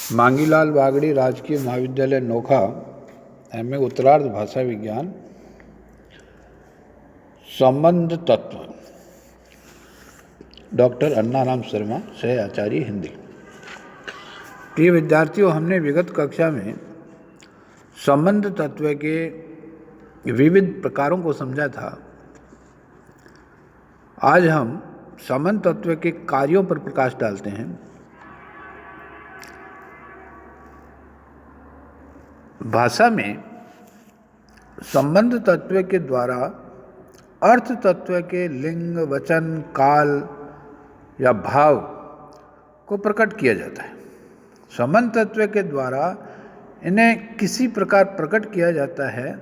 मांगीलाल बागड़ी राजकीय महाविद्यालय नोखा एमए उत्तरार्ध भाषा विज्ञान संबंध तत्व डॉक्टर अन्नाराम शर्मा सह आचार्य हिंदी। प्रिय विद्यार्थियों, हमने विगत कक्षा में संबंध तत्व के विविध प्रकारों को समझा था। आज हम संबंध तत्व के कार्यों पर प्रकाश डालते हैं। भाषा में संबंध तत्व के द्वारा अर्थ तत्व के लिंग, वचन, काल या भाव को प्रकट किया जाता है। संबंध तत्व के द्वारा इन्हें किसी प्रकार प्रकट किया जाता है,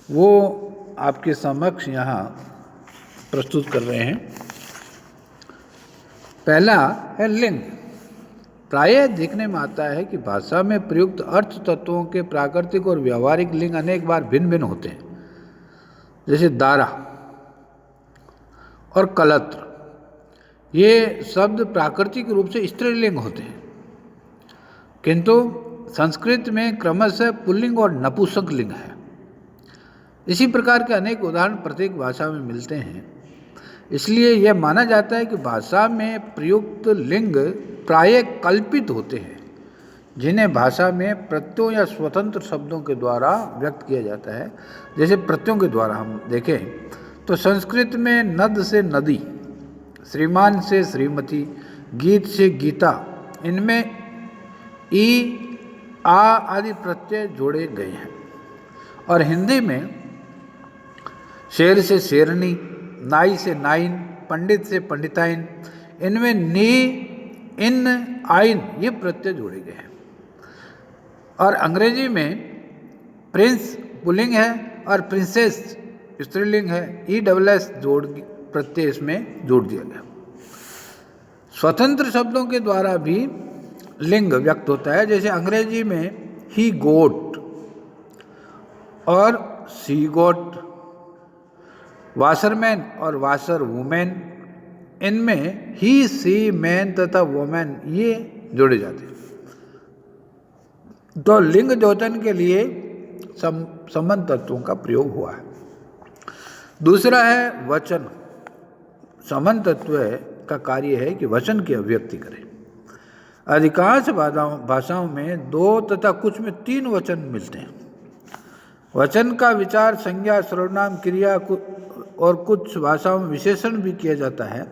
वो आपके समक्ष यहाँ प्रस्तुत कर रहे हैं। पहला है लिंग। प्रायः देखने में आता है कि भाषा में प्रयुक्त अर्थ तत्वों के प्राकृतिक और व्यावहारिक लिंग अनेक बार भिन्न भिन्न होते हैं, जैसे दारा और कलत्र। ये शब्द प्राकृतिक रूप से स्त्रीलिंग होते हैं, किंतु संस्कृत में क्रमशः पुल्लिंग और नपुंसक लिंग है। इसी प्रकार के अनेक उदाहरण प्रत्येक भाषा में मिलते हैं। इसलिए यह माना जाता है कि भाषा में प्रयुक्त लिंग प्रायः कल्पित होते हैं, जिन्हें भाषा में प्रत्ययों या स्वतंत्र शब्दों के द्वारा व्यक्त किया जाता है। जैसे प्रत्ययों के द्वारा हम देखें तो संस्कृत में नद से नदी, श्रीमान से श्रीमती, गीत से गीता, इनमें ई, आ आदि प्रत्यय जोड़े गए हैं। और हिंदी में शेर से शेरनी, नाई से नाइन, पंडित से पंडिताइन, इनमें नी, इन, आइन ये प्रत्यय जोड़े गए हैं। और अंग्रेजी में प्रिंस पुल्लिंग है और प्रिंसेस स्त्रीलिंग है। ESS जोड़ प्रत्यय इसमें जोड़ दिया गया। स्वतंत्र शब्दों के द्वारा भी लिंग व्यक्त होता है। जैसे अंग्रेजी में ही गोट और सी गोट, वाशरमैन और वाशर वुमेन, इनमें ही, सी, मैन तथा वुमेन ये जोड़े जाते हैं। तो लिंग द्योतन के लिए संबंध तत्वों का प्रयोग हुआ है। दूसरा है वचन। संबंध तत्व का कार्य है कि वचन की अभिव्यक्ति करें। अधिकांश भाषाओं में 2 तथा कुछ में 3 वचन मिलते हैं। वचन का विचार संज्ञा, सर्वनाम, क्रिया और कुछ भाषाओं में विशेषण भी किया जाता है।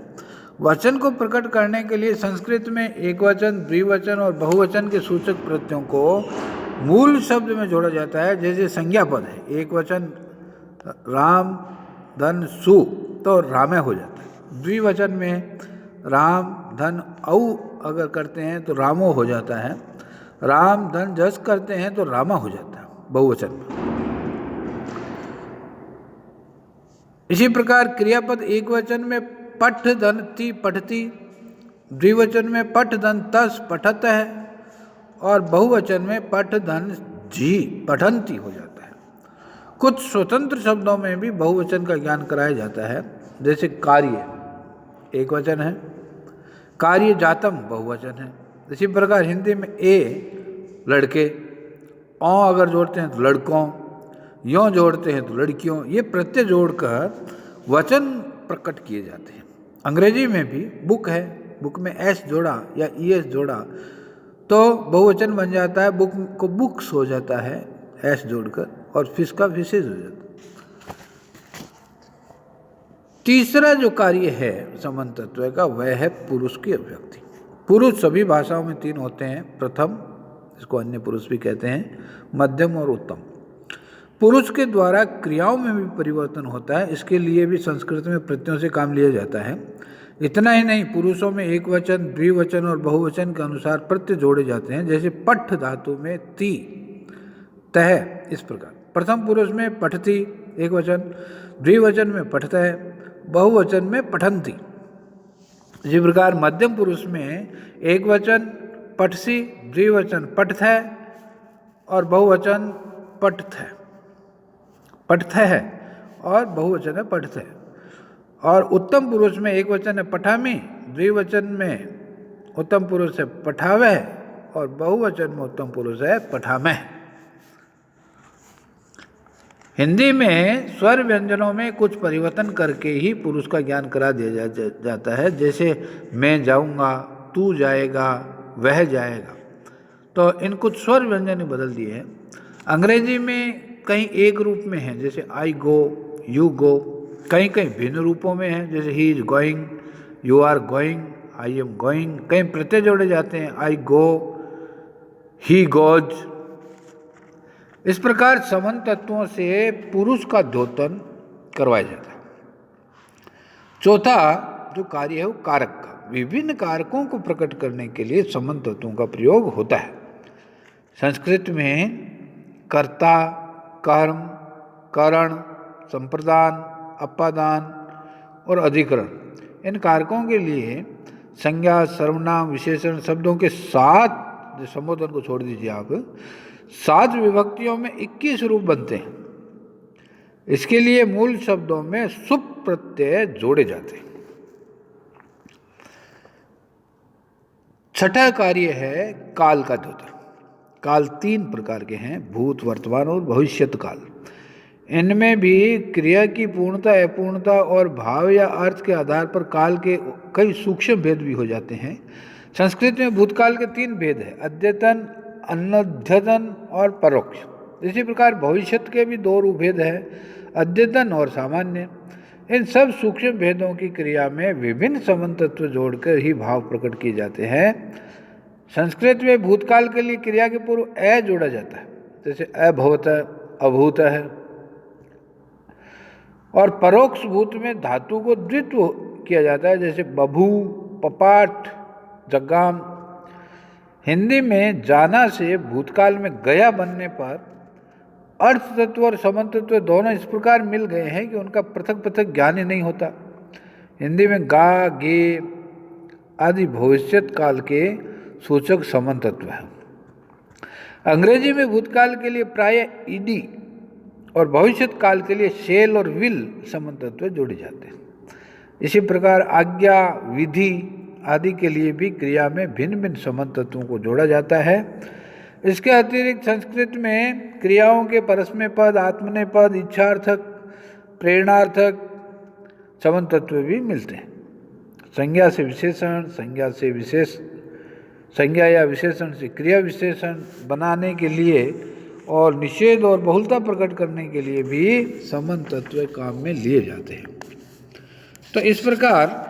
वचन को प्रकट करने के लिए संस्कृत में एकवचन, द्विवचन और बहुवचन के सूचक प्रत्ययों को मूल शब्द में जोड़ा जाता है। जैसे संज्ञा पद है, एक वचन राम, धन, सु, तो रामे हो जाता है। द्विवचन में राम, धन, औ अगर करते हैं तो रामो हो जाता है। राम, धन, जस करते हैं तो रामा हो जाता है बहुवचन में। इसी प्रकार क्रियापद एक वचन में पठ, धन, ती, पठती, द्विवचन में पठ, धन, तस, पठत है, और बहुवचन में पठ, धन, जी, पठंती हो जाता है। कुछ स्वतंत्र शब्दों में भी बहुवचन का ज्ञान कराया जाता है। जैसे कार्य एक वचन है, कार्य जातम बहुवचन है। इसी प्रकार हिंदी में ए लड़के, औ अगर जोड़ते हैं तो लड़कों, यों जोड़ते हैं तो लड़कियों, ये प्रत्यय जोड़कर वचन प्रकट किए जाते हैं। अंग्रेजी में भी बुक है, बुक में एस जोड़ा या ईएस जोड़ा तो बहुवचन बन जाता है। बुक को बुक्स हो जाता है एस जोड़कर, और फिश का फिशेज हो जाता है। तीसरा जो कार्य है संबंध तत्व का, वह है पुरुष की अभिव्यक्ति। पुरुष सभी भाषाओं में 3 होते हैं। प्रथम, इसको अन्य पुरुष भी कहते हैं, मध्यम और उत्तम। पुरुष के द्वारा क्रियाओं में भी परिवर्तन होता है। इसके लिए भी संस्कृत में प्रत्ययों से काम लिया जाता है। इतना ही नहीं, पुरुषों में एक वचन, द्विवचन और बहुवचन के अनुसार प्रत्यय जोड़े जाते हैं। जैसे पठ धातु में ती, तह, इस प्रकार। प्रथम पुरुष में पठती एक वचन, द्विवचन में पठतः, बहुवचन में पठंती। इसी प्रकार मध्यम पुरुष में एक वचन पठसी, द्विवचन पठथः और बहुवचन पठथः, पठथः है और बहुवचन है पठथः। और उत्तम पुरुष में एक वचन है पठामी, द्विवचन में उत्तम पुरुष है पठावह और बहुवचन में उत्तम पुरुष है पठामह। हिंदी में स्वर व्यंजनों में कुछ परिवर्तन करके ही पुरुष का ज्ञान करा दिया जाता है, जैसे मैं जाऊंगा, तू जाएगा, वह जाएगा। तो इन कुछ स्वर व्यंजन बदल दिए हैं। अंग्रेजी में कहीं एक रूप में है, जैसे आई गो, यू गो। कहीं कहीं भिन्न रूपों में है, जैसे he is going, you are going, I am going. कहीं प्रत्यय जोड़े जाते हैं, आई गो, ही गोज। इस प्रकार समान तत्वों से पुरुष का द्योतन करवाया जाता है। चौथा जो कार्य है वो कारक का। विभिन्न कारकों को प्रकट करने के लिए समान तत्वों का प्रयोग होता है। संस्कृत में कर्ता, कर्म, करण, संप्रदान, अपादान और अधिकरण, इन कारकों के लिए संज्ञा, सर्वनाम, विशेषण शब्दों के 7, संबोधन को छोड़ दीजिए आप, 7 विभक्तियों में 21 रूप बनते हैं। इसके लिए मूल शब्दों में सुप प्रत्यय जोड़े जाते हैं। छठा कार्य है काल का द्योतन। काल 3 प्रकार के हैं, भूत, वर्तमान और भविष्यत काल। इनमें भी क्रिया की पूर्णता, अपूर्णता और भाव या अर्थ के आधार पर काल के कई सूक्ष्म भेद भी हो जाते हैं। संस्कृत में भूतकाल के 3 भेद हैं, अद्यतन, अनद्यतन और परोक्ष। इसी प्रकार भविष्यत के भी 2 भेद हैं, अद्यतन और सामान्य। इन सब सूक्ष्म भेदों की क्रिया में विभिन्न समान तत्व जोड़कर ही भाव प्रकट किए जाते हैं। संस्कृत में भूतकाल के लिए क्रिया के पूर्व अ जोड़ा जाता है, जैसे अभवत, अभूत है। और परोक्ष भूत में धातु को द्वित्व किया जाता है, जैसे बभू, पपाट, जगाम। हिंदी में जाना से भूतकाल में गया बनने पर अर्थ तत्व और समान तत्व दोनों इस प्रकार मिल गए हैं कि उनका पृथक पृथक ज्ञान ही नहीं होता। हिंदी में गा, गे आदि भविष्यत काल के सूचक समान तत्व हैं। अंग्रेजी में भूतकाल के लिए प्राय ईडी और भविष्यत काल के लिए शेल और विल समान तत्व जोड़े जाते हैं। इसी प्रकार आज्ञा, विधि आदि के लिए भी क्रिया में भिन्न भिन्न समान तत्वों को जोड़ा जाता है। इसके अतिरिक्त संस्कृत में क्रियाओं के परस्मैपद, आत्मनेपद, इच्छार्थक, प्रेरणार्थक समान तत्व भी मिलते हैं। संज्ञा से विशेषण, संज्ञा या विशेषण से क्रिया विशेषण बनाने के लिए और निषेध और बहुलता प्रकट करने के लिए भी समान तत्व काम में लिए जाते हैं। तो इस प्रकार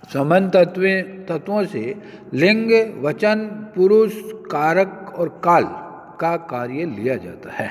समान तत्वों से लिंग, वचन, पुरुष, कारक और काल का कार्य लिया जाता है।